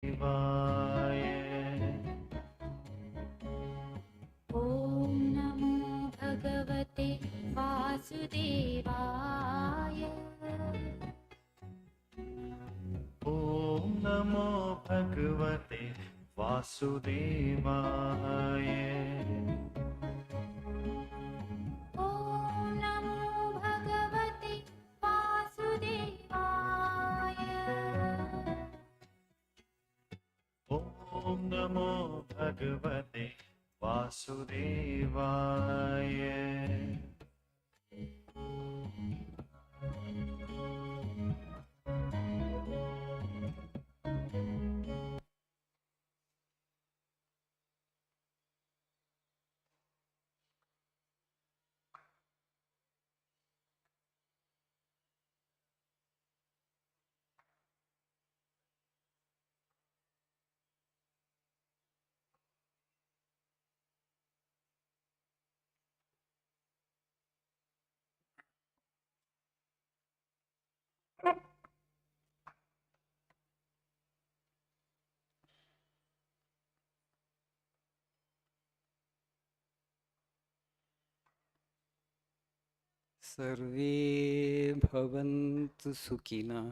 शिवाय। ॐ नमो भगवते वासुदेवाय। ॐ नमो भगवते वासुदेवाय। ॐ नमो भगवते वासुदेवाय। ॐ नमो भगवते वासुदेवाय। सर्वे भवन्तु सुखिनः,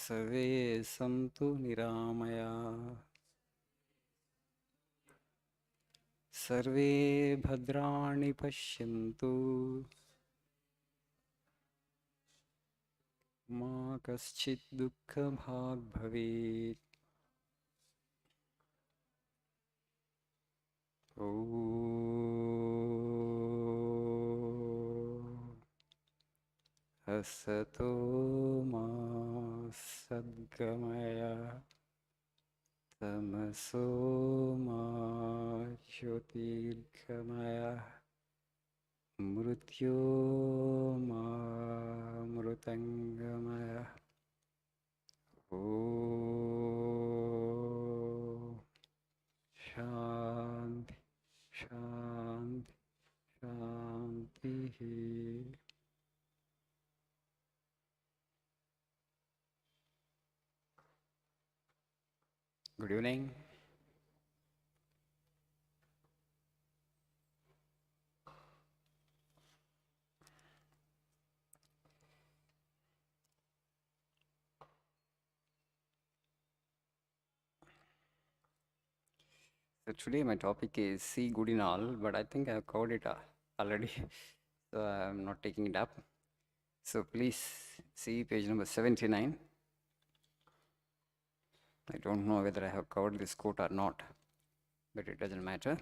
सर्वे सन्तु निरामयाः, सर्वे भद्राणि पश्यन्तु, मा कश्चित् दुःखभाग् भवेत्। ॐ असतो मा सद्गमय, तमसो मा ज्योतिर्गमय, मृत्योर्मामृतङ्गमय। ॐ शान्ति शान्ति शान्तिः। Good evening. So today my topic is see good in all, but I think I have covered it already, so I'm not taking it up. So please see page number 79. I don't know whether I have covered this quote or not, but it doesn't matter.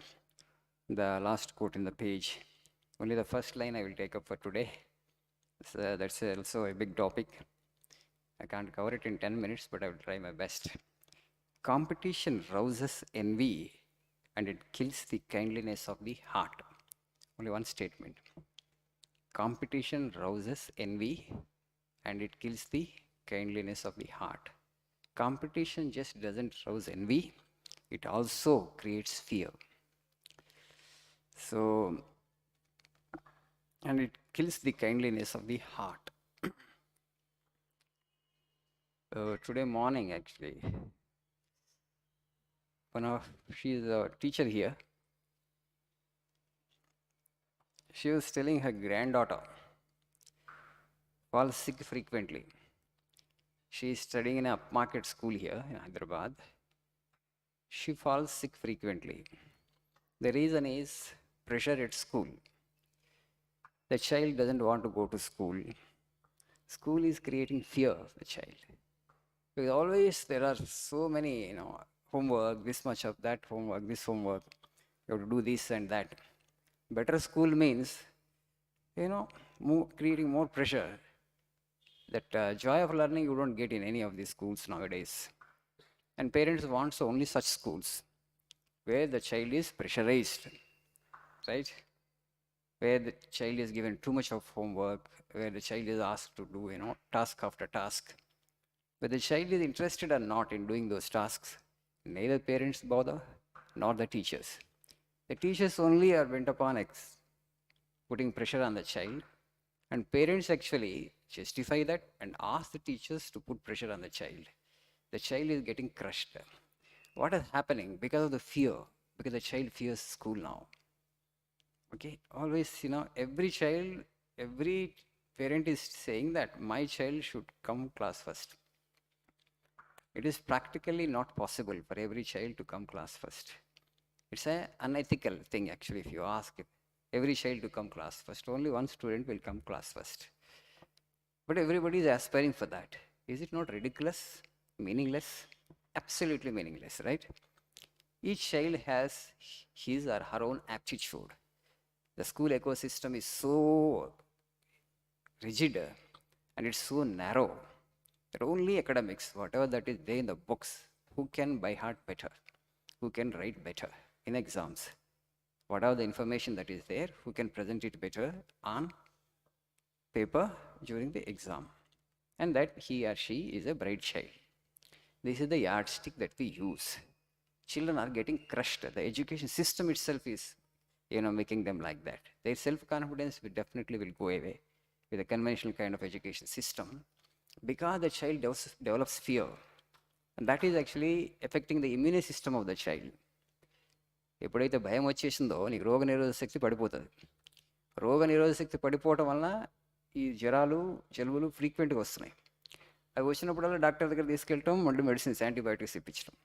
The last quote in the page, only the first line I will take up for today. So that's also a big topic. I can't cover it in 10 minutes, but I will try my best. Competition rouses envy and it kills the kindliness of the heart. Only one statement. Competition rouses envy and it kills the kindliness of the heart. Competition just doesn't rouse envy, it also creates fear. So, and it kills the kindliness of the heart. Today morning, actually, she's a teacher here. She was telling her granddaughter falls sick frequently. She is studying in a upmarket school here in Hyderabad. She falls sick frequently. The reason is pressure at school. The child doesn't want to go to school. School is creating fear of the child. Because always there are so many, homework, this much of that homework, this homework. You have to do this and that. Better school means, creating more pressure. That joy of learning you don't get in any of these schools nowadays. And parents want only such schools where the child is pressurized, right? Where the child is given too much of homework, where the child is asked to do, task after task. Whether the child is interested or not in doing those tasks, neither parents bother nor the teachers. The teachers only are bent upon putting pressure on the child And parents actually justify that and ask the teachers to put pressure on the child. The child is getting crushed. What is happening? Because of the fear, because the child fears school now. Okay, always, every child, every parent is saying that my child should come class first. It is practically not possible for every child to come class first. It's an unethical thing actually if you ask every child to come class first. Only one student will come class first. But everybody is aspiring for that. Is it not ridiculous? Meaningless? Absolutely meaningless, right? Each child has his or her own aptitude. The school ecosystem is so rigid and it's so narrow that only academics, whatever that is there in the books, who can by heart better, who can write better in exams, whatever the information that is there, who can present it better on paper during the exam, and that he or she is a bright child. This is the yardstick that we use. Children are getting crushed. The education system itself is, making them like that. Their self-confidence definitely will go away with a conventional kind of education system because the child develops fear. And that is actually affecting the immune system of the child. ఎప్పుడైతే భయం వచ్చేసిందో నీకు రోగనిరోధక శక్తి పడిపోతుంది. రోగనిరోధక శక్తి పడిపోవటం వలన ఈ జ్వరాలు జలుబులు ఫ్రీక్వెంట్గా వస్తున్నాయి. అవి వచ్చినప్పుడల్లా డాక్టర్ దగ్గర తీసుకెళ్ళటం, మళ్ళీ మెడిసిన్స్, యాంటీబయాటిక్స్ ఇప్పించడం.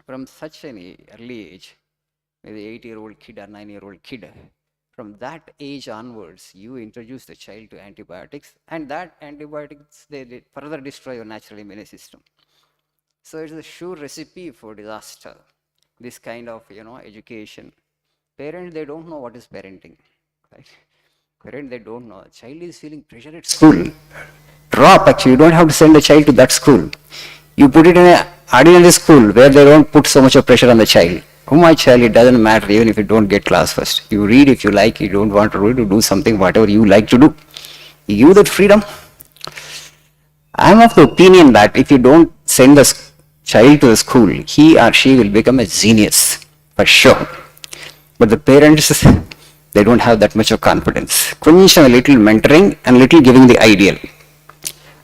From such N early age, maybe 8-year-old kid or 9-year-old kid, from that age onwards, you introduce the child to antibiotics, and that antibiotics, they further destroy your natural immune system. So it's a sure recipe for disaster, this kind of, education. Parents, they don't know what is parenting, right? Parents, they don't know. A child is feeling pressure at school. Drop, actually, you don't have to send the child to that school. You put it in an ordinary school where they don't put so much of pressure on the child. Oh, my child, it doesn't matter even if you don't get class first. You read if you like, you don't want to read, to do something, whatever you like to do. You give that freedom. I am of the opinion that if you don't send the child to the school, he or she will become a genius, for sure. But the parents, they don't have that much of confidence. కొంచెం little mentoring and little giving the ideal.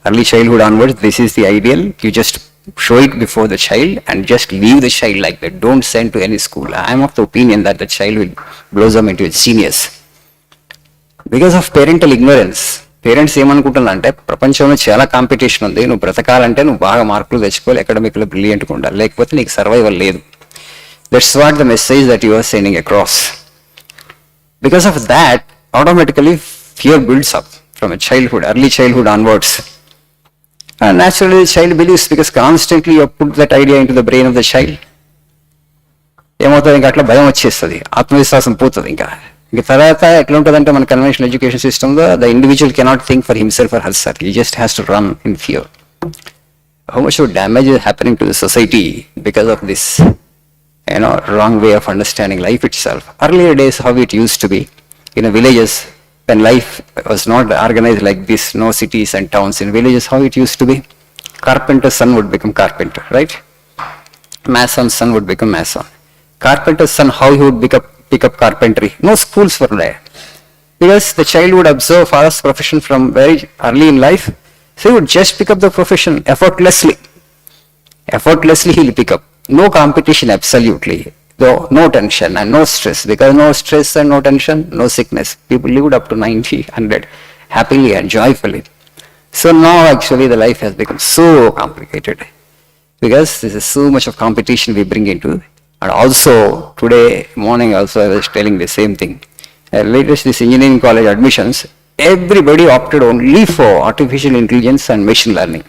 Early childhood onwards, this is the ideal. You just show it before the child and just leave the child like that. Don't send to any school. I am of the opinion that the child will blossom into a genius. Because of parental ignorance, parents ఏమనుకుంటున్నారంటే ప్రపంచంలో చాలా competition ఉంది, నువ్వు బ్రతకాలంటే నువ్వు బాగా మార్కులు తెచ్చుకోవాలి, అకాడమిక్లో బ్రిలియంట్గా ఉండాలి, లేకపోతే నీకు సర్వైవల్ లేదు. That's what the message that you are sending across. Because of that, automatically fear builds up from a childhood, early childhood onwards. And naturally the child believes, because constantly you put that idea into the brain of the child. ఏమవుతుంది, ఇంకా అట్లా భయం వచ్చేస్తుంది, ఆత్మవిశ్వాసం పోతుంది. ఇంకా తర్వాత ఎట్లా ఉంటుందంటే మన కన్వెన్షనల్ ఎడ్యుకేషన్ సిస్టమ్లో the individual cannot think for himself are herself. He just has to run in fear. How much of damage is happening to the society because of this, wrong way of understanding life itself. Earlier days, how it used to be in the villages, when life was not organized like this, no cities and towns, in villages, how it used to be. Carpenter's son would become carpenter, right? Mason's son would become mason. Carpenter's son, how he would pick up carpentry? No schools were there. Because the child would observe father's profession from very early in life, so he would just pick up the profession effortlessly. Effortlessly he will pick up. No competition, absolutely. Though no tension and no stress. Because no stress and no tension, no sickness. People lived up to 90, 100 happily and joyfully. So now actually the life has become so complicated. Because there is so much of competition we bring into. And also today morning also I was telling the same thing. Latest this engineering college admissions, everybody opted only for artificial intelligence and machine learning.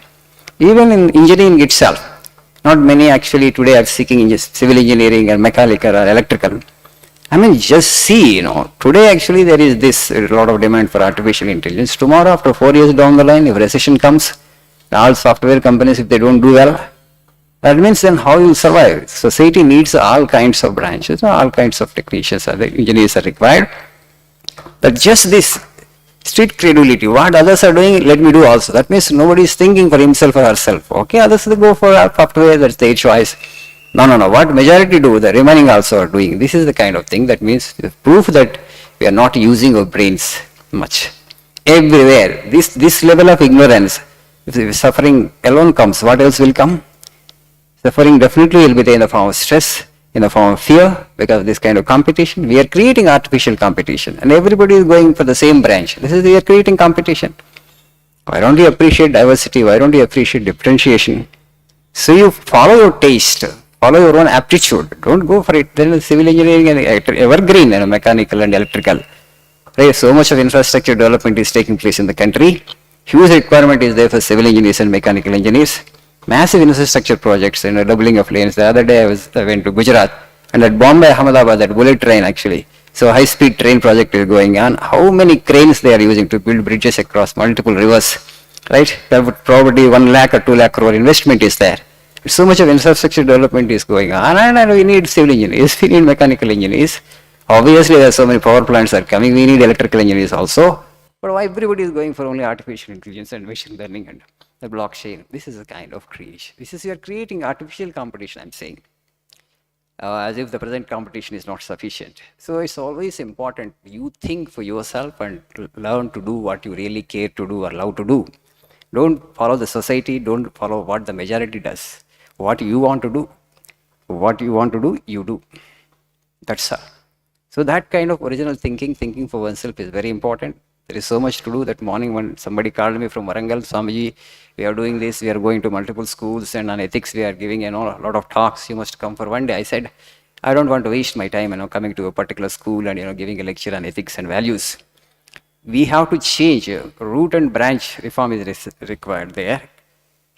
Even in engineering itself, not many actually today are seeking civil engineering or mechanical or electrical. I mean, just see, today actually there is this lot of demand for artificial intelligence. Tomorrow, after 4 years down the line, if recession comes, all software companies, if they don't do well, that means then how you will survive? Society needs all kinds of branches, all kinds of technicians, engineers are required. But just this street credulity, what others are doing, let me do also. That means nobody is thinking for himself or herself. Okay, others will go for software, that's their choice. No. What majority do, the remaining also are doing. This is the kind of thing that means the proof that we are not using our brains much. Everywhere. This level of ignorance, if suffering alone comes, what else will come? Suffering definitely will be there in the form of stress, in the form of fear, because of this kind of competition. We are creating artificial competition, and everybody is going for the same branch. We are creating competition. Why don't you appreciate diversity? Why don't you appreciate differentiation? So you follow your taste, follow your own aptitude. Don't go for it. Then civil engineering and evergreen, mechanical and electrical. Right? So much of infrastructure development is taking place in the country. Huge requirement is there for civil engineers and mechanical engineers. Massive infrastructure projects, doubling of lanes. The other day I went to Gujarat, and at Bombay, Ahmedabad, that bullet train actually. So high-speed train project is going on. How many cranes they are using to build bridges across multiple rivers, right? That would probably 1 lakh or 2 lakh crore investment is there. So much of infrastructure development is going on, and we need civil engineers, we need mechanical engineers. Obviously, there are so many power plants are coming. We need electrical engineers also. But why everybody is going for only artificial intelligence and machine learning and the blockchain? This is a kind of creation. This is, you are creating artificial competition, I'm saying. As if the present competition is not sufficient. So it's always important you think for yourself and learn to do what you really care to do or love to do. Don't follow the society, don't follow what the majority does. What you want to do, you do. That's all. So that kind of original thinking for oneself is very important. There is so much to do. That morning when somebody called me from Warangal, Swamiji, we are doing this, we are going to multiple schools, and on ethics we are giving a lot of talks, you must come for one day. I said, I don't want to waste my time coming to a particular school and giving a lecture on ethics and values. We have to change. Root and branch reform is required there.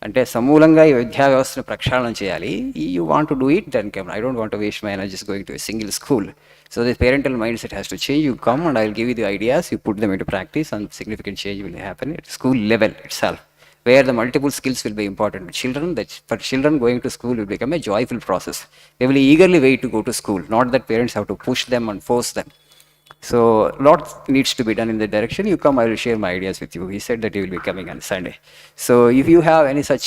అంటే సమూలంగా ఈ విద్యా వ్యవస్థను ప్రక్షాళన చేయాలి. You want to do it, then come. I don't want to waste my energy just going to a single school. So the parental mindset has to change. You come and I'll give you the ideas, you put them into practice, and significant change will happen at school level itself, where the multiple skills will be important to children. That for children, going to school will become a joyful process. They will eagerly wait to go to school, not that parents have to push them and force them. So lot needs to be done in that direction. You come, I will share my ideas with you. He said that he will be coming on Sunday. So if you have any such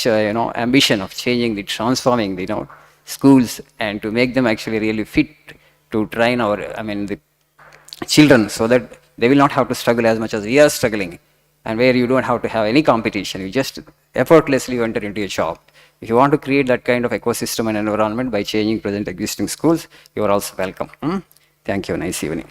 ambition of changing, transforming the schools and to make them actually really fit to train the children, so that they will not have to struggle as much as we are struggling, and where you don't have to have any competition, you just effortlessly enter into a job. If you want to create that kind of ecosystem and environment by changing present existing schools, you are also welcome. Thank you. Nice evening.